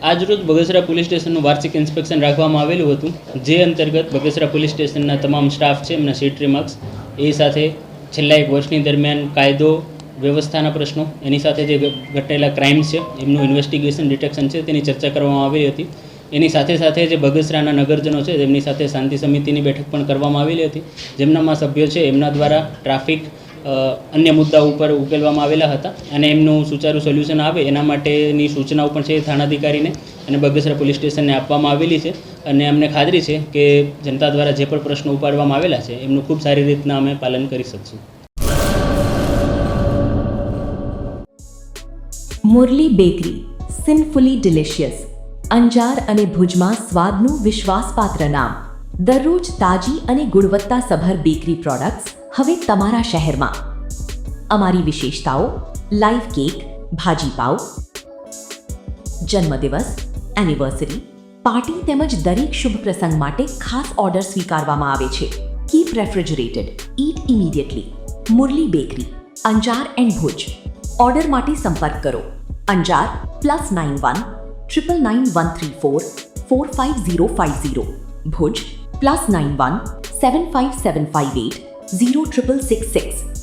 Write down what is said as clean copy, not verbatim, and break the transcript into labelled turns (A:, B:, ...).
A: આજરોજ બગસરા પોલીસ સ્ટેશનનું વાર્ષિક ઇન્સ્પેક્શન રાખવામાં આવેલું હતું, જે અંતર્ગત બગસરા પોલીસ સ્ટેશનના તમામ સ્ટાફ છે એમના સીટ રિમાર્ક્સ, એ સાથે છેલ્લા એક વર્ષની દરમિયાન કાયદો વ્યવસ્થાના પ્રશ્નો, એની સાથે જે ઘટેલા ક્રાઇમ્સ છે એમનું ઇન્વેસ્ટિગેશન ડિટેક્શન છે તેની ચર્ચા કરવામાં આવી હતી. એની સાથે સાથે જે બગસરાના નગરજનો છે તેમની સાથે શાંતિ સમિતિની બેઠક પણ કરવામાં આવેલી હતી, જેમનામાં સભ્યો છે એમના દ્વારા ટ્રાફિક અન્ય મુદ્દાઓ ઉપર ઉકેલવામાં આવેલા હતા અને એમનું સુચારું સોલ્યુશન આવે એના માટેની સૂચનાઓ પણ છે થાણાધિકારીને અને બગસરા પોલીસ સ્ટેશનને આપવામાં આવેલી છે. અને અમને ખાતરી છે કે જનતા દ્વારા જે પણ પ્રશ્નો ઉપાડવામાં આવેલા છે એમનું ખૂબ સારી રીતના અમે પાલન કરી શકશું.
B: મુરલી બેકરી, સિન્ફુલી ડિલિશિયસ, અંજાર અને ભુજમાં સ્વાદનું વિશ્વાસપાત્ર નામ. દરરોજ તાજી અને ગુણવત્તાસભર બેકરી પ્રોડક્ટ્સ હવે તમારા શહેરમાં. અમારી વિશેષતાઓ: લાઈવ કેક, ભાજી પાવ, જન્મદિવસ, એનિવર્સરી, પાર્ટી તેમજ દરેક શુભ પ્રસંગ માટે ખાસ ઓર્ડર સ્વીકારવામાં આવે છે. Keep refrigerated, eat immediately. Murali bakery, Anjar and Bhuj. Order માટે સંપર્ક કરો. અંજાર +91 999 134 45050. ભુજ +91 75758 0666.